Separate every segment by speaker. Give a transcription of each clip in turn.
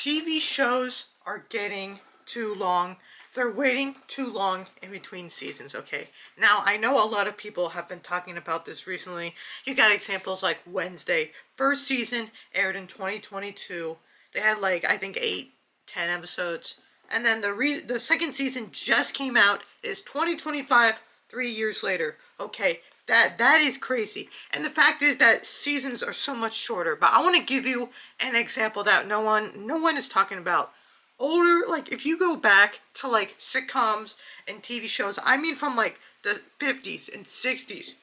Speaker 1: TV shows are getting too long. They're waiting too long in between seasons, okay? Now, I know a lot of people have been talking about this recently. You got examples like Wednesday. First season aired in 2022. They had like, I think 8, 10 episodes. And then the second season just came out. It is 2025, 3 years later. Okay, that is crazy. And the fact is that seasons are so much shorter. But I want to give you an example that no one is talking about. Older, like if you go back to like sitcoms and TV shows, I mean from like the 50s and 60s,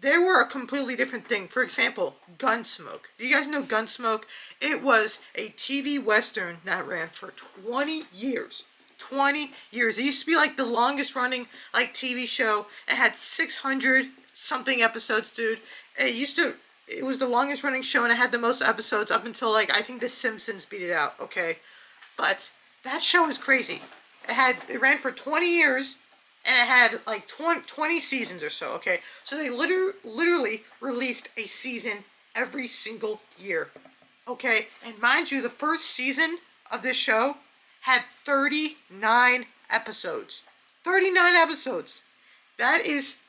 Speaker 1: they were a completely different thing. For example, Gunsmoke. Do you guys know Gunsmoke? It was a TV Western that ran for 20 years. 20 years. It used to be like the longest running like TV show. It had 600 something episodes, dude. It was the longest running show and it had the most episodes up until like I think The Simpsons beat it out, okay? But that show is crazy. It ran for 20 years and it had like 20 seasons or so, okay? So they literally released a season every single year, okay? And mind you, the first season of this show had 39 episodes. 39 episodes. That is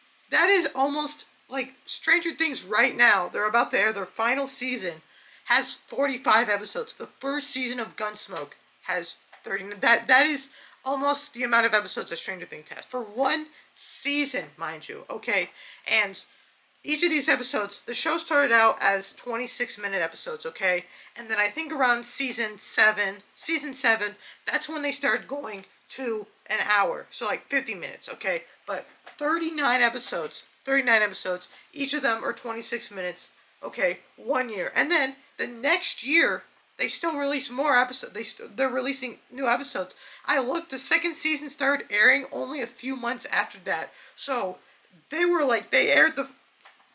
Speaker 1: almost like Stranger Things right now. They're about to air their final season. Has 45 episodes. The first season of Gunsmoke has 30. That is almost the amount of episodes that Stranger Things has for one season, mind you. Okay, and each of these episodes, the show started out as 26-minute episodes. Okay, and then I think around season 7, that's when they started going to an hour, so like 50 minutes. Okay, but 39 episodes. Each of them are 26 minutes. Okay, 1 year, and then the next year they still release more episodes. They're releasing new episodes. I looked. The second season started airing only a few months after that. So they aired the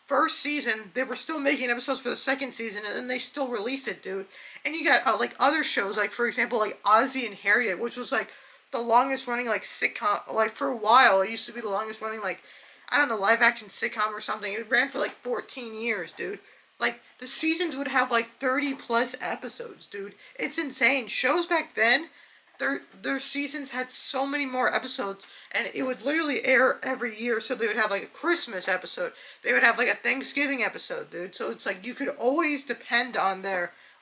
Speaker 1: first season. They were still making episodes for the second season, and then they still release it, dude. And you got like other shows, like for example, like Ozzie and Harriet, which was like the longest running like sitcom. Like for a while, it used to be the longest running like I don't know live action sitcom or something. It ran for like 14 years, dude. Like, the seasons would have, like, 30 plus episodes, dude. It's insane. Shows back then, their seasons had so many more episodes, and it would literally air every year, so they would have, like, a Christmas episode. They would have, like, a Thanksgiving episode, dude. So it's like, you could always depend on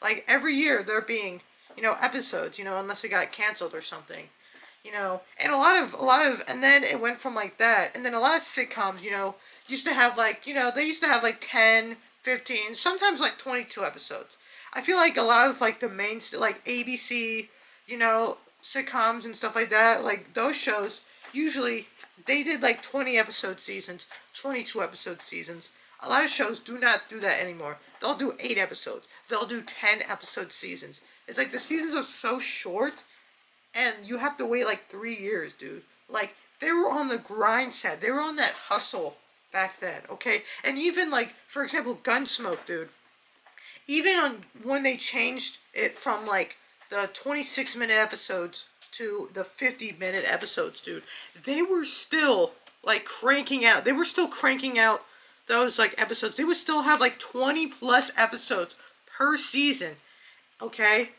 Speaker 1: like, every year there being, episodes, unless it got canceled or something. And a lot of, and then it went from, like, that, and then a lot of sitcoms, used to have, like, they used to have, like, 10... 15, sometimes like 22 episodes. I feel like a lot of like the main, like ABC, sitcoms and stuff like that, like those shows, usually they did like 20 episode seasons, 22 episode seasons. A lot of shows do not do that anymore. They'll do 8 episodes. They'll do 10 episode seasons. It's like the seasons are so short and you have to wait like 3 years, dude. Like they were on the grind set. They were on that hustle back then, okay? And even like, for example, Gunsmoke, dude. Even on when they changed it from like the 26-minute episodes to the 50-minute episodes, dude, they were still like cranking out. They were still cranking out those like episodes. They would still have like 20 plus episodes per season, okay?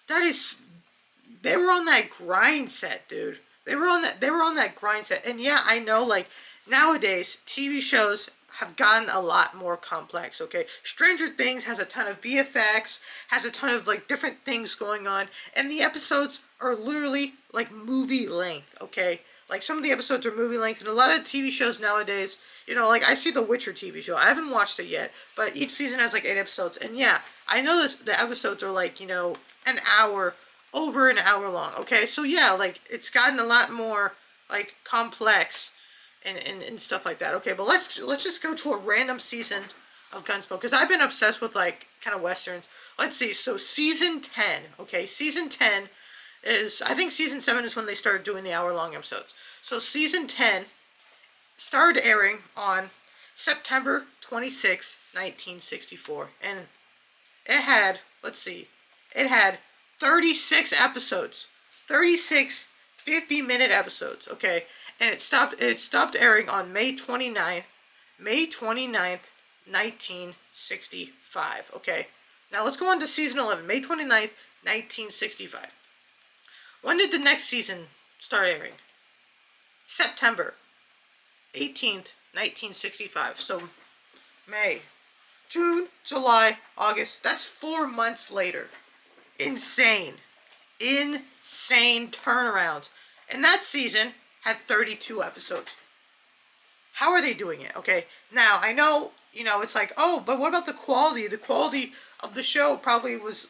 Speaker 1: They were on that grind set, dude. They were on that grind set. And yeah, I know like nowadays, TV shows have gotten a lot more complex, okay? Stranger Things has a ton of VFX, has a ton of, like, different things going on, and the episodes are literally, like, movie length, okay? Like, some of the episodes are movie length, and a lot of TV shows nowadays, like, I see the Witcher TV show. I haven't watched it yet, but each season has, like, 8 episodes, and yeah, I know the episodes are, like, an hour, over an hour long, okay? So, yeah, like, it's gotten a lot more, like, complex, and stuff like that. Okay, but let's just go to a random season of Gunsmoke, because I've been obsessed with like kind of westerns. Let's see. So season 10. Okay, season 10 is, I think season 7 is when they started doing the hour-long episodes. So season 10 started airing on September 26, 1964, and it had, let's see, it had 36 episodes, 36 50-minute episodes. Okay. And it stopped airing on May 29th, 1965, okay? Now let's go on to season 11, May 29th, 1965. When did the next season start airing? September 18th, 1965. So May, June, July, August. That's 4 months later. Insane. Insane turnaround. And that season had 32 episodes. How are they doing it? Okay, now I know, it's like, oh, but what about the quality? The quality of the show probably was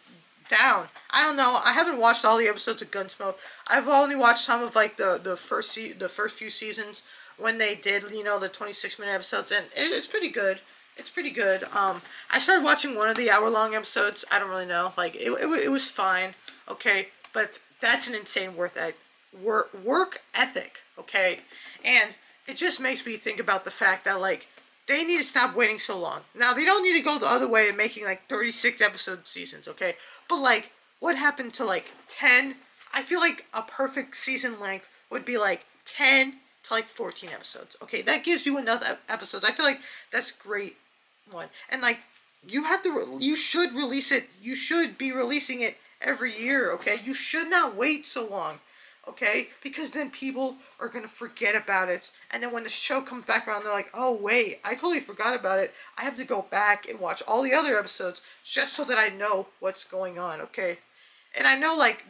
Speaker 1: down. I don't know. I haven't watched all the episodes of Gunsmoke. I've only watched some of like the first few seasons when they did, the 26-minute episodes, and it's pretty good. It's pretty good. I started watching one of the hour-long episodes. I don't really know. Like, it was fine. Okay, but that's an insane work ethic. Okay, and it just makes me think about the fact that, like, they need to stop waiting so long. Now, they don't need to go the other way and making, like, 36 episode seasons, okay? But, like, what happened to, like, 10? I feel like a perfect season length would be, like, 10 to, like, 14 episodes, okay? That gives you enough episodes. I feel like that's great one. And, like, you should release it. You should be releasing it every year, okay? You should not wait so long. Okay? Because then people are going to forget about it. And then when the show comes back around, they're like, oh, wait, I totally forgot about it. I have to go back and watch all the other episodes just so that I know what's going on, okay? And I know, like,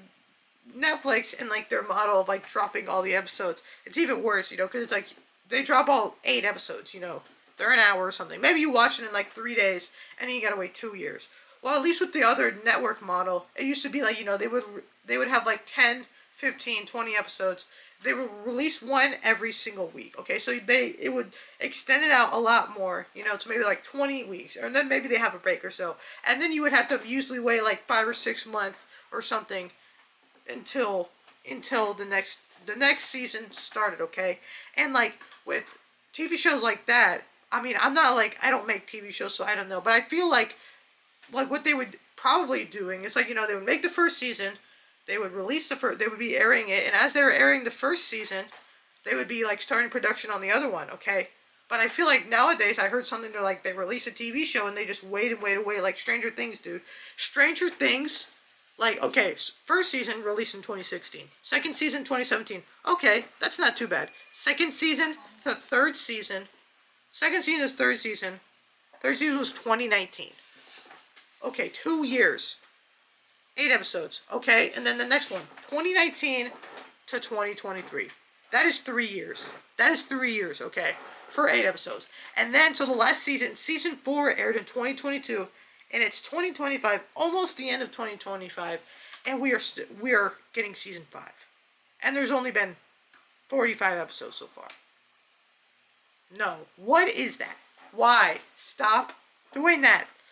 Speaker 1: Netflix and, like, their model of, like, dropping all the episodes, it's even worse, because it's like, they drop all 8 episodes, They're an hour or something. Maybe you watch it in, like, 3 days, and then you gotta wait 2 years. Well, at least with the other network model, it used to be, like, they would have, like, 10... 15, 20 episodes. They would release one every single week, okay? So it would extend it out a lot more, to maybe like 20 weeks. Or then maybe they have a break or so. And then you would have to usually wait like 5 or 6 months or something until the next season started, okay? And like with TV shows like that, I mean, I'm not like, I don't make TV shows, so I don't know. But I feel like what they would probably doing is like, they would make the first season. They would release they would be airing it, and as they were airing the first season, they would be, like, starting production on the other one, okay? But I feel like nowadays, I heard something to, like, they release a TV show, and they just wait and wait and wait, like Stranger Things, dude. Stranger Things, like, okay, first season released in 2016. Second season, 2017. Okay, that's not too bad. Second season, the third season. Second season is third season. Third season was 2019. Okay, 2 years. 8 episodes, okay? And then the next one, 2019 to 2023. That is 3 years. That is 3 years, okay? For 8 episodes. And then, so the last season, season 4 aired in 2022, and it's 2025, almost the end of 2025, and we are getting season 5. And there's only been 45 episodes so far. No. What is that? Why? Stop doing that.